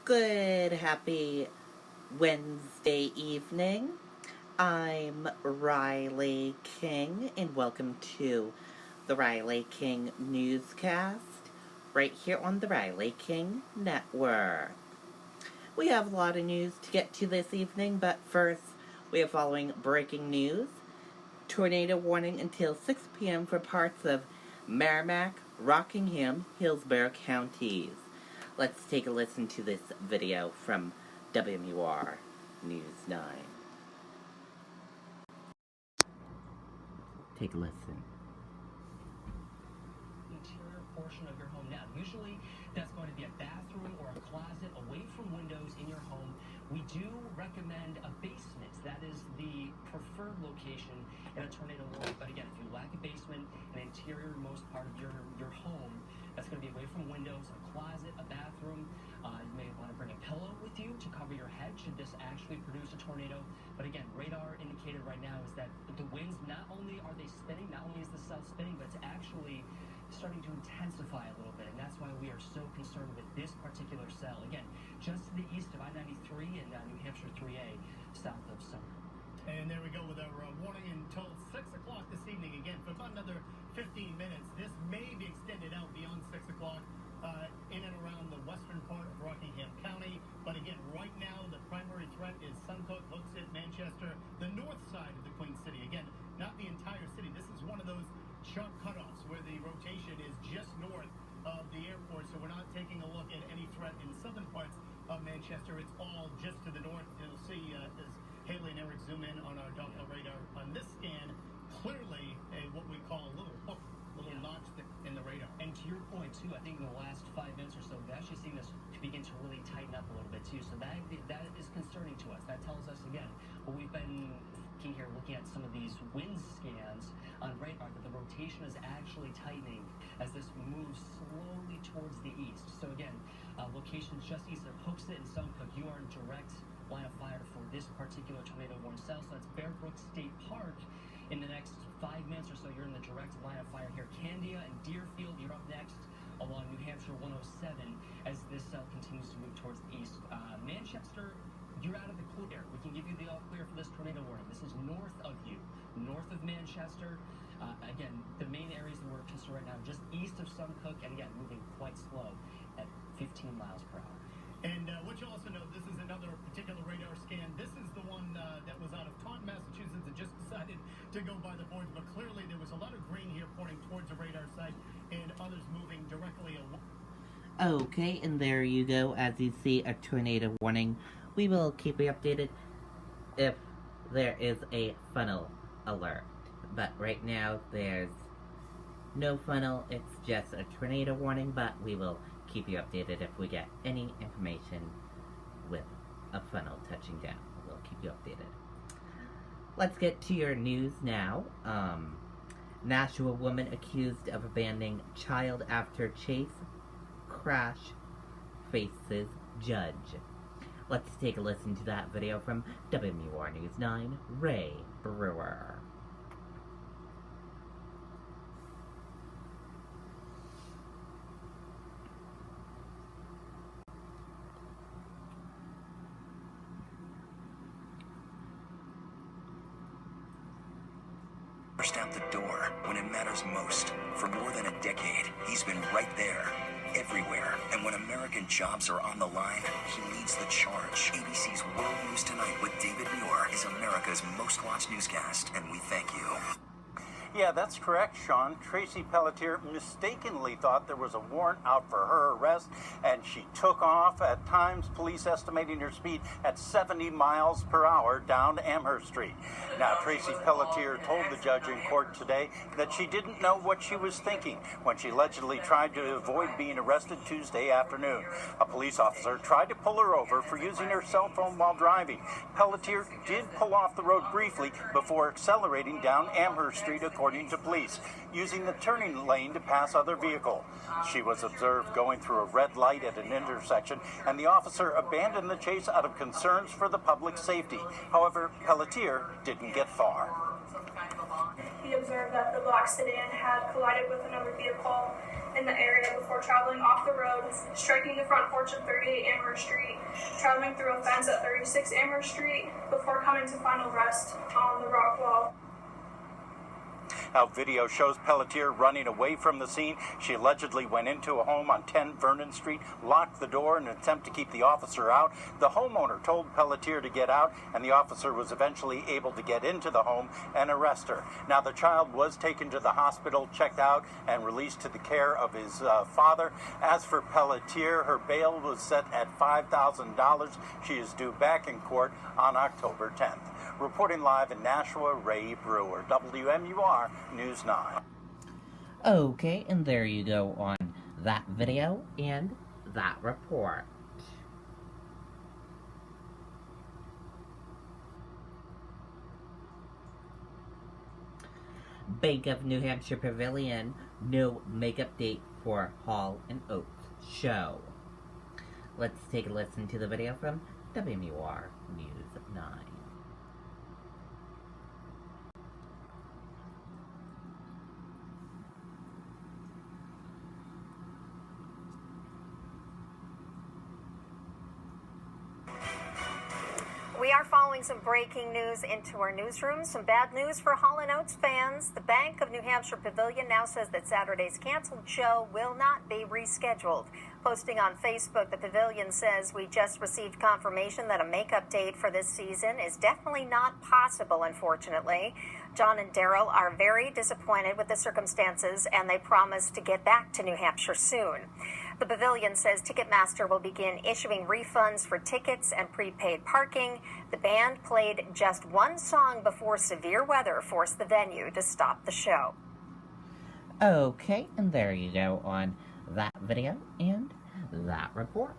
Good, happy Wednesday evening. I'm Riley King, and welcome to the Riley King Newscast, right here on the Riley King Network. We have a lot of news to get to this evening, but first, we are following breaking news. Tornado warning until 6 p.m. for parts of Merrimack, Rockingham, Hillsborough counties. Let's take a listen to this video from WMUR News 9. Take a listen. Interior portion of your home now. Usually that's going to be a bathroom or a closet away from windows in your home. We do recommend a basement. That is the preferred location in a tornado warning. But again, if you lack a basement, an interior-most part of your home, that's going to be away from windows, a closet, a bathroom. You may want to bring a pillow with you to cover your head should this actually produce a tornado. But again, radar indicated right now is that the winds, not only are they spinning, not only is the cell spinning, but it's actually starting to intensify a little bit. And that's why we are so concerned with this particular cell. Again, just to the east of I-93 and New Hampshire 3A, south of Sumner. And there we go with our warning until 6 o'clock this evening. Again, for about another 15 minutes. This may be extended out beyond 6 o'clock in and around the western part of Rockingham County. But again, right now, the primary threat is Suncook, Hooksett, Manchester, the north side of the Queen City. Again, not the entire city. This is one of those sharp cutoffs where the rotation is just north of the airport. So we're not taking a look at any threat in southern parts of Manchester. It's all just to the north. You'll see as Haley and Eric zoom in on our Doppler radar on this scan, clearly what we call a little hook, notch in the radar. And to your point, too, I think in the last 5 minutes or so, we've actually seen this begin to really tighten up a little bit, too. So that is concerning to us. That tells us, again, what we've been here looking at some of these wind scans on radar, that the rotation is actually tightening as this moves slowly towards the east. So again, locations just east of Hooksett and Suncook, you are in direct line of fire for this particular tornado warning cell. So that's Bear Brook State Park. In the next 5 minutes or so, you're in the direct line of fire here. Candia and Deerfield, you're up next along New Hampshire 107 as this cell continues to move towards the east. Manchester, you're out of the clear. We can give you the all clear for this tornado warning. This is north of you, north of Manchester. Again, the main areas that we're concerned right now, just east of Suncook, and again, moving quite slow at 15 miles per hour. And what you also know, this is another particular radar scan. This is the one that was out of Taunton, Massachusetts, that just decided to go by the boards. But clearly there was a lot of green here pointing towards the radar site and others moving directly away. Okay, and there you go. As you see, a tornado warning. We will keep you updated if there is a funnel alert. But right now, there's no funnel. It's just a tornado warning, but we will keep you updated if we get any information with a funnel touching down. We'll keep you updated. Let's get to your news now. Nashua woman accused of abandoning child after chase crash faces judge. Let's take a listen to that video from WMUR News 9, Ray Brewer. Out the door when it matters most. For more than a decade, he's been right there, everywhere. And when American jobs are on the line, he leads the charge. ABC's World News Tonight with David Muir is America's most watched newscast, and we thank you. Yeah, that's correct, Sean. Tracy Pelletier mistakenly thought there was a warrant out for her arrest, and she took off, at times police estimating her speed at 70 miles per hour down Amherst Street. Now, Tracy Pelletier told the judge in court today that she didn't know what she was thinking when she allegedly tried to avoid being arrested Tuesday afternoon. A police officer tried to pull her over for using her cell phone while driving. Pelletier did pull off the road briefly before accelerating down Amherst Street, according to police, using the turning lane to pass other vehicles. She was observed going through a red light at an intersection, and the officer abandoned the chase out of concerns for the public's safety. However, Pelletier didn't get far. He observed that the black sedan had collided with another vehicle in the area before traveling off the road, striking the front porch of 38 Amherst Street, traveling through a fence at 36 Amherst Street, before coming to final rest on the rock wall. Now, video shows Pelletier running away from the scene. She allegedly went into a home on 10 Vernon Street, locked the door in an attempt to keep the officer out. The homeowner told Pelletier to get out, and the officer was eventually able to get into the home and arrest her. Now, the child was taken to the hospital, checked out, and released to the care of his father. As for Pelletier, her bail was set at $5,000. She is due back in court on October 10th. Reporting live in Nashua, Ray Brewer, WMUR News 9. Okay, and there you go on that video and that report. Bank of New Hampshire Pavilion, no makeup date for Hall and Oates show. Let's take a listen to the video from WMUR News 9. We are following some breaking news into our newsroom. Some bad news for Hall & Oates fans. The Bank of New Hampshire Pavilion now says that Saturday's canceled show will not be rescheduled. Posting on Facebook, the pavilion says, "We just received confirmation that a makeup date for this season is definitely not possible, unfortunately. John and Daryl are very disappointed with the circumstances, and they promise to get back to New Hampshire soon." The pavilion says Ticketmaster will begin issuing refunds for tickets and prepaid parking. The band played just one song before severe weather forced the venue to stop the show. Okay, and there you go on that video and that report.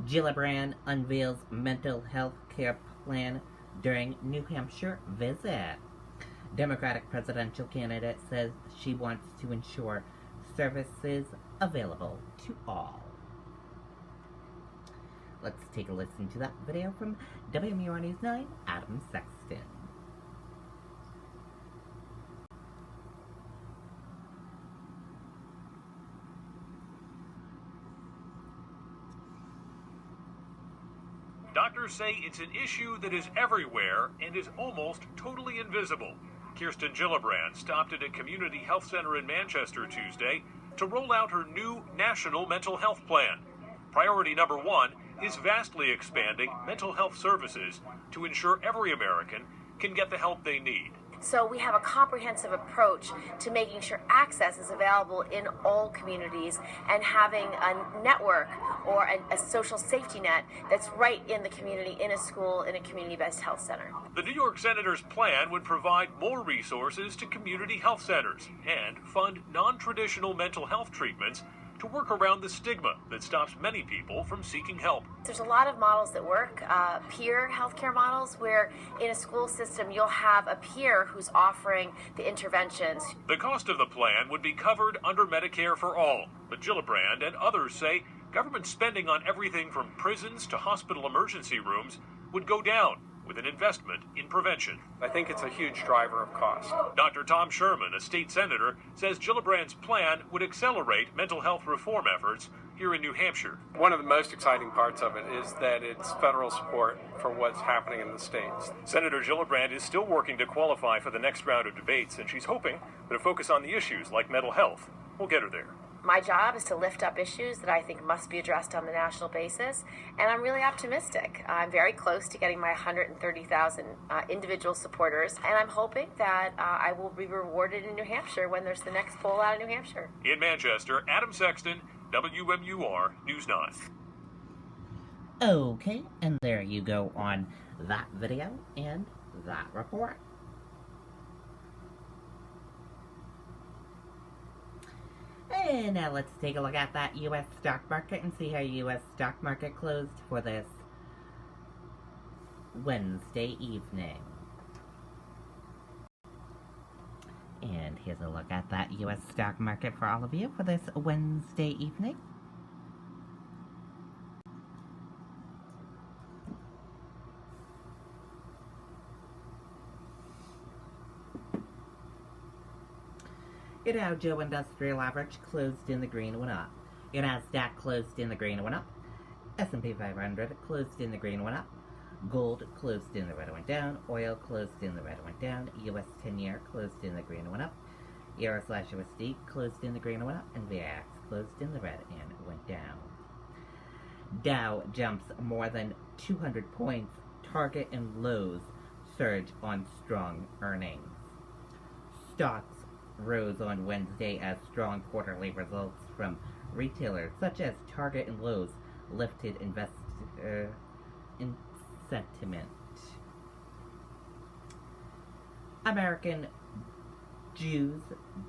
Gillibrand unveils mental health care plan during New Hampshire visit. Democratic presidential candidate says she wants to ensure services available to all. Let's take a listen to that video from WMUR News 9, Adam Sexton. Doctors say it's an issue that is everywhere and is almost totally invisible. Kirsten Gillibrand stopped at a community health center in Manchester Tuesday to roll out her new national mental health plan. Priority number one is vastly expanding mental health services to ensure every American can get the help they need. So we have a comprehensive approach to making sure access is available in all communities and having a network or a social safety net that's right in the community, in a school, in a community-based health center. The New York Senator's plan would provide more resources to community health centers and fund non-traditional mental health treatments to work around the stigma that stops many people from seeking help. There's a lot of models that work, peer healthcare models, where in a school system you'll have a peer who's offering the interventions. The cost of the plan would be covered under Medicare for all, but Gillibrand and others say government spending on everything from prisons to hospital emergency rooms would go down with an investment in prevention. I think it's a huge driver of cost. Dr. Tom Sherman, a state senator, says Gillibrand's plan would accelerate mental health reform efforts here in New Hampshire. One of the most exciting parts of it is that it's federal support for what's happening in the states. Senator Gillibrand is still working to qualify for the next round of debates, and she's hoping that a focus on the issues like mental health will get her there. My job is to lift up issues that I think must be addressed on the national basis, and I'm really optimistic. I'm very close to getting my 130,000 individual supporters, and I'm hoping that I will be rewarded in New Hampshire when there's the next poll out of New Hampshire. In Manchester, Adam Sexton, WMUR News 9. Okay, and there you go on that video and that report. And now let's take a look at that U.S. stock market and see how U.S. stock market closed for this Wednesday evening. And here's a look at that U.S. stock market for all of you for this Wednesday evening. Your Dow Joe Industrial Average closed in the green, went up. Your Nasdaq closed in the green, went up. S&P 500 closed in the green, went up. Gold closed in the red, went down. Oil closed in the red, went down. US 10-year closed in the green, went up. Euro/USD closed in the green, went up. And VIX closed in the red and went down. Dow jumps more than 200 points. Target and Lowe's surge on strong earnings. Stocks rose on Wednesday as strong quarterly results from retailers such as Target and Lowe's lifted investor sentiment. American Jews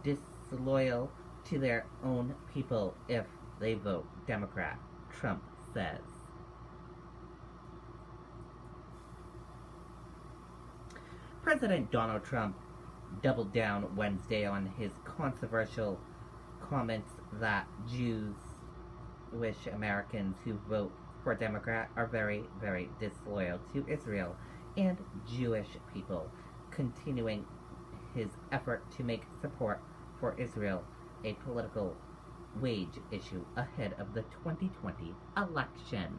disloyal to their own people if they vote Democrat, Trump says. President Donald Trump doubled down Wednesday on his controversial comments that Jewish Americans who vote for Democrat are very, very disloyal to Israel and Jewish people, continuing his effort to make support for Israel a political wage issue ahead of the 2020 election.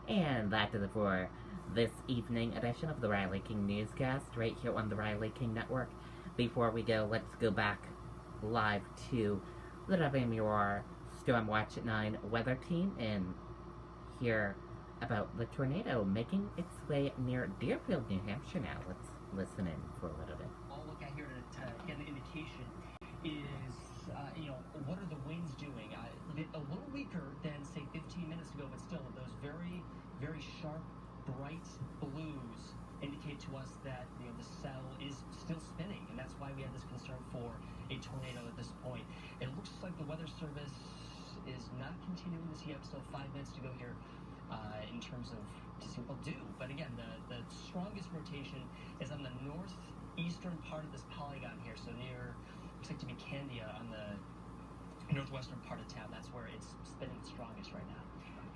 And that is it for this evening edition of the Riley King Newscast, right here on the Riley King Network. Before we go, let's go back live to the WMUR Storm Watch at 9 weather team and hear about the tornado making its way near Deerfield, New Hampshire now. Let's listen in for a little bit. All look at here to get an indication is, what are the winds doing? A little weaker than, say, 15 minutes ago, but still, those very, very sharp, bright blues indicate to us that, the cell is still spinning, and that's why we have this concern for a tornado at this point. It looks like the Weather Service is not continuing to see up, still 5 minutes to go here in terms of to see what they'll do. But again, the strongest rotation is on the northeastern part of this polygon here, so near, looks like to be Candia on the northwestern part of town. That's where it's spinning the strongest right now.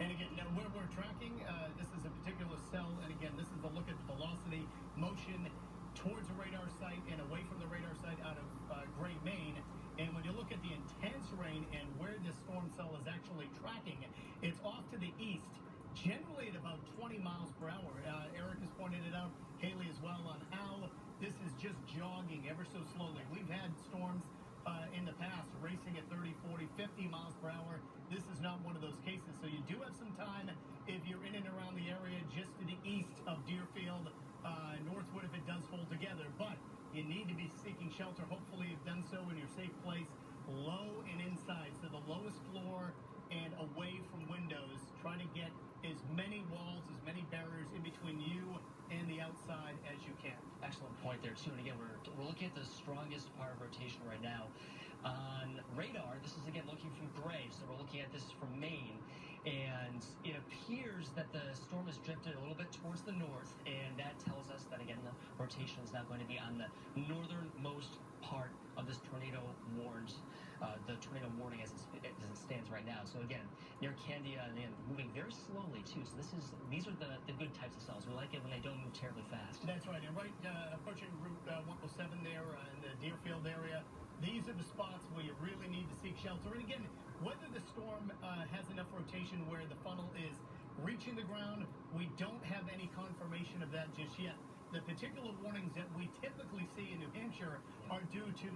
And again, now where we're tracking, this is a particular cell, and again, this is a look at the velocity motion towards the radar site and away from the radar site out of Gray, Maine. And when you look at the intense rain and where this storm cell is actually tracking, it's off to the east, generally at about 20 miles per hour. Eric has pointed it out, Haley as well on how this is just jogging ever so slowly. We've had storms in the past racing at 30, 40, 50 miles per hour. This is not one of those cases. So you do have some time if you're in and around the area just to the east of Deerfield, Northwood if it does hold together. But you need to be seeking shelter. Hopefully you've done so in your safe place, low and inside. So the lowest floor and away from windows. Try to get as many walls, as many barriers in between you and the outside as you can. Excellent point there, too. And again, we're looking at the strongest part of rotation right now. On radar, this is again looking from Gray, so we're looking at this from Maine. And it appears that the storm has drifted a little bit towards the north, and that tells us that, again, the rotation is now going to be on the northernmost part of this tornado the tornado warning as it stands right now. So again, near Candia and moving very slowly too. So these are the good types of cells. We like it when they don't move terribly fast. That's right. And right approaching Route 107 there in the Deerfield area, these are the spots where you really need to seek shelter. And again, whether the storm has enough rotation where the funnel is reaching the ground, we don't have any confirmation of that just yet. The particular warnings that we typically see in New Hampshire are due to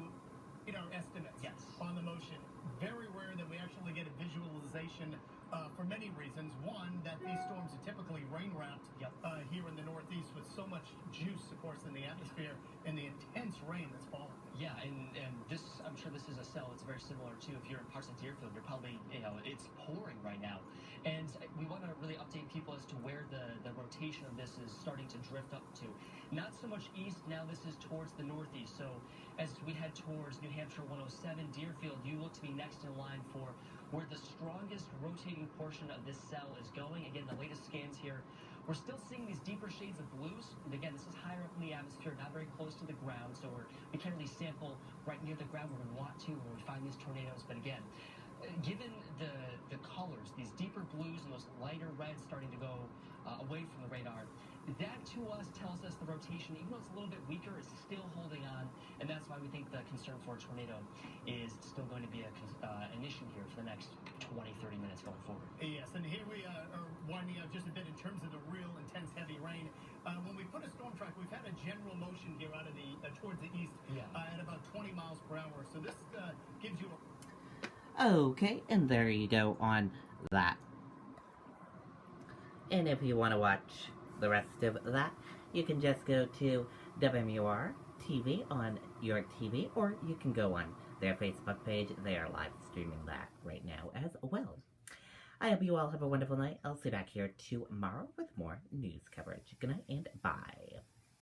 estimates on the motion. Very rare that we actually get a visualization for many reasons. One, that these storms are typically rain-wrapped here in the Northeast with so much juice, of course, in the atmosphere and the intense rain that's falling. Yeah, and this, I'm sure this is a cell that's very similar to, if you're in parts of Deerfield, you're probably, it's pouring right now. And we want to really update people as to where the rotation of this is starting to drift up to. Not so much east, now this is towards the northeast. So as we head towards New Hampshire 107, Deerfield, you look to be next in line for where the strongest rotating portion of this cell is going. Again, the latest scans here, we're still seeing these deeper shades of blues. And again, this is higher up in the atmosphere, not very close to the ground. So we can't really sample right near the ground where we want to when we find these tornadoes. But again, given the colors, these deeper blues and those lighter reds starting to go away from the radar, that to us tells us the rotation, even though it's a little bit weaker, is still holding on, and that's why why we think the concern for a tornado is still going to be an issue here for the next 20, 30 minutes going forward. Yes, and here we are winding up just a bit in terms of the real intense heavy rain. When we put a storm track, we've had a general motion here out of the towards the east at about 20 miles per hour. So this gives you a... Okay, and there you go on that. And if you want to watch the rest of that, you can just go to WMUR TV on your TV, or you can go on their Facebook page. They are live streaming that right now as well. I hope you all have a wonderful night. I'll see you back here tomorrow with more news coverage. Good night and bye.